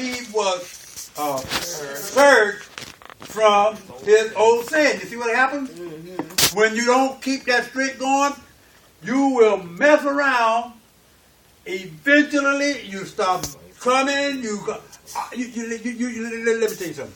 he was purged from his old sin. You see what happens? When you don't keep that streak going, you will mess around. Eventually, you stop coming. Let me tell you something.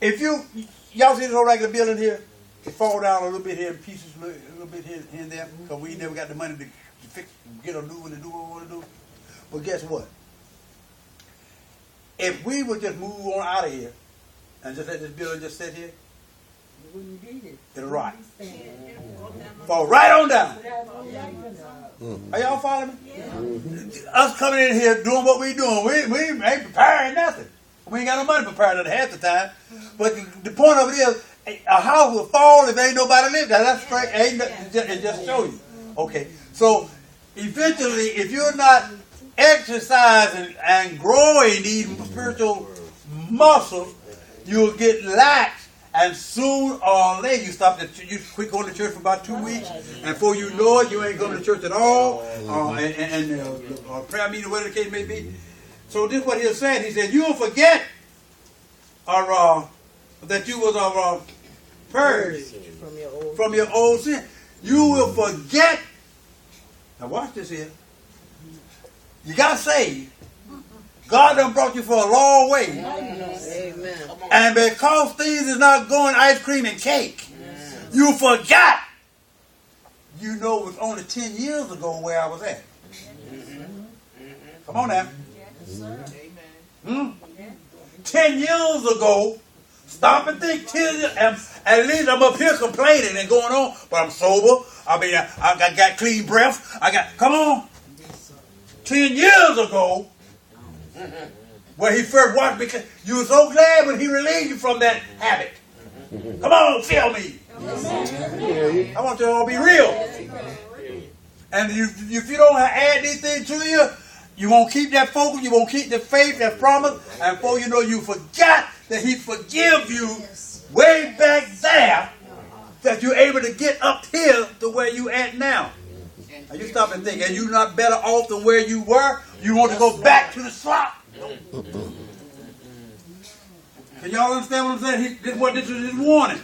If y'all see this whole regular building here, it fall down a little bit here in pieces, a little bit here and there, because we never got the money to fix, get a new one and do what we want to do. But guess what? If we would just move on out of here and just let this building just sit here, it'll rot. Fall right on down. Are y'all following me? Us coming in here doing what we doing, we ain't preparing nothing. We ain't got no money prepared at half the time. But the point of it is, a house will fall if ain't nobody live there. That's straight. It just show you. Okay. So eventually, if you're not exercising and growing these spiritual muscles, you'll get lax, and soon or later you stop. You quit going to church for about 2 weeks, and before you know it, you ain't going to church at all, or prayer meeting, whatever the case may be. So this is what he's saying. He said, "You'll forget, that you was purged from your old sin. You will forget." Now watch this here. You got saved. God done brought you for a long way. Amen. And because things is not going ice cream and cake, you forgot. You know it was only 10 years ago where I was at. Come on now. Yes, 10 years ago, stop and think. 10 years, at least I'm up here complaining and going on, but I'm sober. I mean, I got clean breath. Come on. 10 years ago, where he first watched, because you were so glad when he relieved you from that habit. Come on, feel me. I want you all to be real. And if you don't add anything to you, you won't keep that focus, you won't keep the faith, that promise, and before you know, you forgot that he forgive you way back there, that you're able to get up here to where you at now. Now you stop and think, and you're not better off than where you were? You want to go back to the slop? Can y'all understand what I'm saying? This is his warning.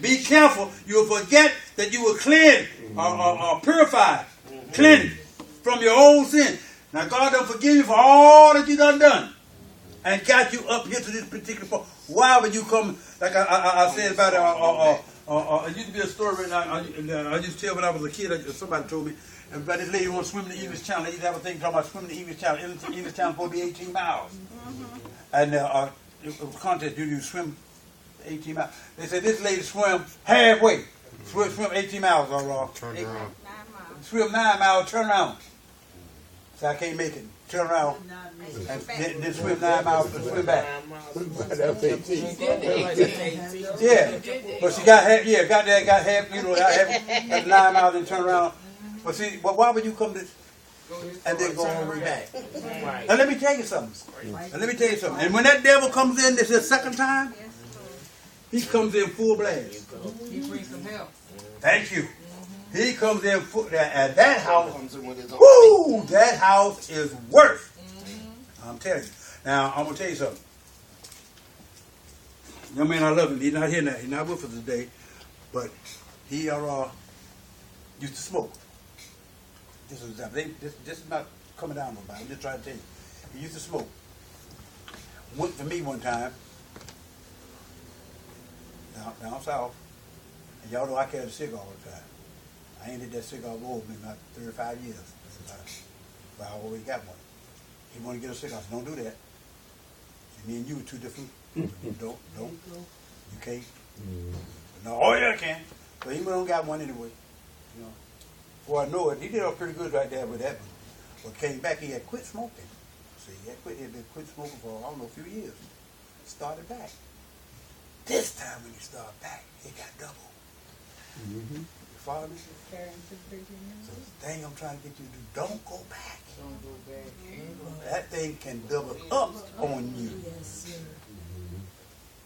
Be careful. You'll forget that you were cleansed or purified, cleansed from your old sin. Now God done forgive you for all that you done and got you up here to this particular point. Why would you come, like I said about it used to be a story written, I used to tell when I was a kid, somebody told me, about this lady who wants to swim in the English Channel. They used to have a thing talking about swimming in the English Channel. English Channel is supposed to be 18 miles. And it was a contest, you swim 18 miles. They said this lady swam halfway. Swim 18 miles or turn around. Swim 9 miles, turn around. So I can't make it. Turn around. And then swim 9 miles and swim back. Yeah. But she got half, got half, got 9 miles and turn around. But see, why would you come to and then go all the way back? Now let me tell you something. And when that devil comes in, this is the second time, he comes in full blast. He brings some help. Thank you. He comes in full, at that house. Woo! That house is worse. I'm telling you. Now I'm gonna tell you something. Young man, I love him. He's not here now. He's not with us today, but he used to smoke. This is not coming down nobody. I'm just trying to tell you. He used to smoke. Went for me one time down south, and y'all know I carried a cigar all the time. I ain't hit that cigar over in about 35 years. But I always got one. He wanted to get a cigar. I said, don't do that. Me and you are two different. Don't. You can't. No, oh yeah, I can. So he went on and got one anyway. You know. Before I know it, he did all pretty good right there with that one. But came back, he had quit smoking. See, he had been quit smoking for, I don't know, a few years. Started back. This time when he started back, it got double. You follow me? So the thing I'm trying to get you to do, don't go back. Don't go back. That thing can double up on you.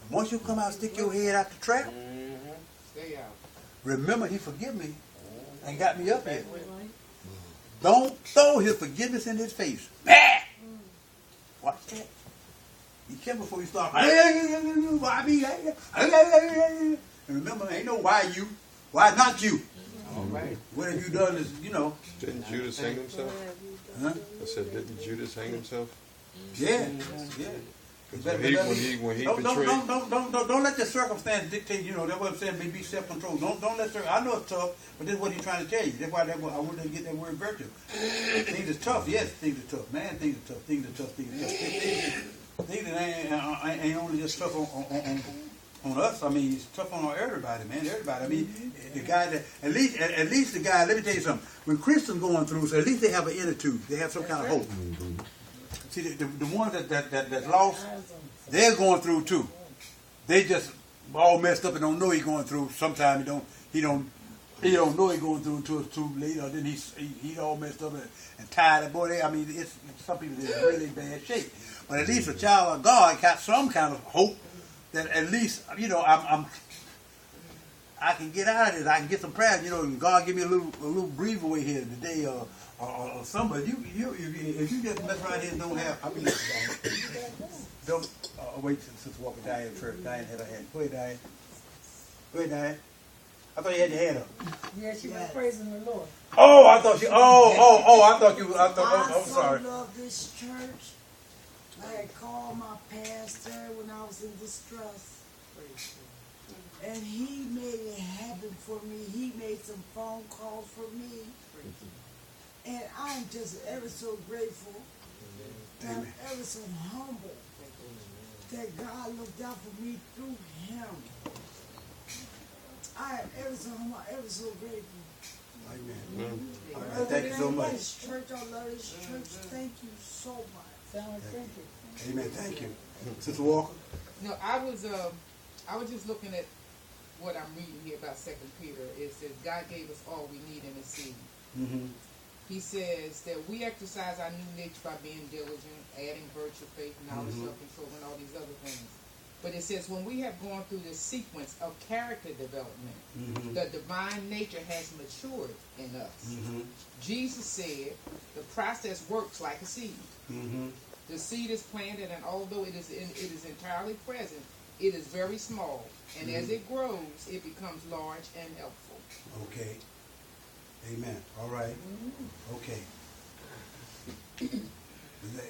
And once you come out, stick your head out the trap. Stay out. Remember, he forgive me and got me up here. Don't throw his forgiveness in his face. Watch that. Be careful before you start. Why me? And remember, ain't no why you. Why not you? All right. What have you done is, Didn't Judas hang himself? Huh? I said, didn't Judas hang himself? Yeah. When he betrayed. Don't let the circumstance dictate. That's what I'm saying. Be self-controlled. Don't let. I know it's tough, but this is what he's trying to tell you. That's why I wanted to get that word virtue. Things are tough. Yes, things are tough. Man, things are tough. Things are tough. Things that ain't only just tough on us. I mean, it's tough on everybody, man. Everybody. I mean, the guy that at least the guy. Let me tell you something. When Christians going through, so at least they have an attitude. They have some kind of hope. See, the ones that's lost, they're going through too. They just all messed up and don't know he's going through. Sometimes he don't know he's going through until it's too late, or then he's all messed up and tired. Boy, it's some people in really bad shape. But at least a child of God got some kind of hope that at least I can get out of this. I can get some prayer. God give me a little breathe away here today, or somebody. If you just mess around here and don't have, don't wait till Sister Walker Diane at church. Diane had her hand. Go ahead, Diane. I thought you had your hand up. Yeah, she was praising the Lord. Oh, I thought I'm sorry. I love this church. I had called my pastor when I was in distress. And he made it happen for me. He made some phone calls for me. And I'm just ever so grateful. And I'm ever so humble that God looked out for me through him. I am ever so humble, ever so grateful. Amen. All right, thank you so much. Church, I love this church. Thank you so much. Thank you. Amen. Thank you. Sister Walker? No, I was just looking at what I'm reading here about 2 Peter. It says God gave us all we need in the seed. Mm-hmm. He says that we exercise our new nature by being diligent, adding virtue, faith, knowledge, self-control, and all these other things. But it says when we have gone through this sequence of character development, the divine nature has matured in us. Jesus said the process works like a seed. The seed is planted, and although it is entirely present, it is very small. And as it grows, it becomes large and helpful. Okay. Amen. All right. Okay.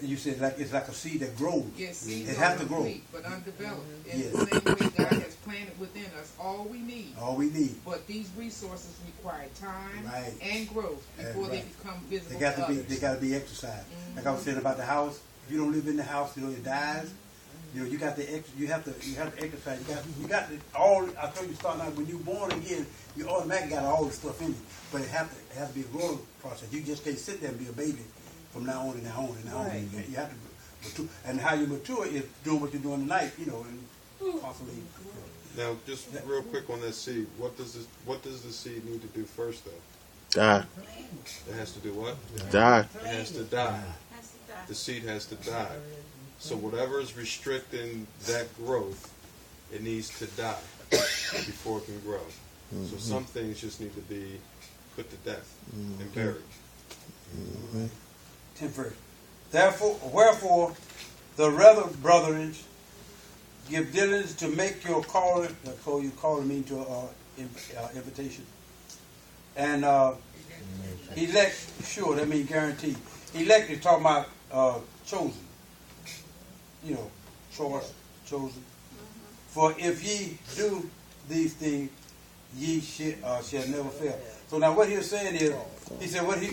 You said it's like a seed that grows. Yes, seeds it are has to grow, complete, but undeveloped. In the same way, God has planted within us all we need. All we need. But these resources require time and growth before they become visible they got to others. They got to be exercised. Like I was saying about the house. If you don't live in the house, it dies. You got to you have to exercise. You got to all. I told you starting out when you're born again, you automatically got all the stuff in you. But it has to be a growing process. You just can't sit there and be a baby from now on and now on and now on. You have to mature. And how you mature is doing what you're doing tonight. And possibly. Now, just real quick on that seed. What does the seed need to do first, though? Die. It has to do what? Die. It has to die. The seed has to die. So whatever is restricting that growth, it needs to die before it can grow. So some things just need to be put to death and buried. 10th verse. Wherefore, the rather, brethren, give diligence to make your calling. So you calling me to invitation. And elect, sure, that means guaranteed. Elect is talking about chosen. Chosen. For if ye do these things, ye shall never fail. So now what he was saying is, he said, what he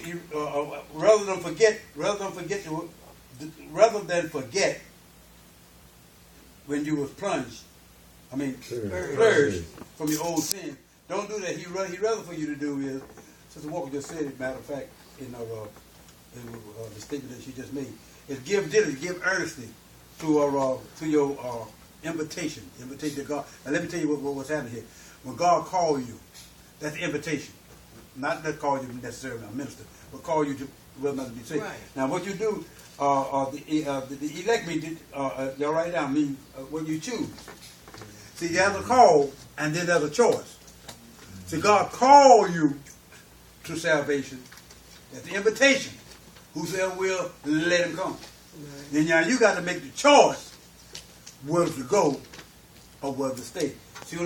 rather than forget when you was plunged, purged from your old sin. Don't do that. He rather for you to do is, Sister Walker just said it, matter of fact, in the statement that she just made, is give diligence, give earnestly to your invitation to God. Now let me tell you what's happening here. When God calls you, that's the invitation. Not that call you necessarily a minister, but call you to whether or not to be saved. Right. Now what you do, the elect me, y'all write down, mean when you choose. See, there's a call and then there's a choice. See, God called you to salvation. That's the invitation. Whosoever will, let him come. Right. Then now you got to make the choice whether to go or whether to stay. See what I mean?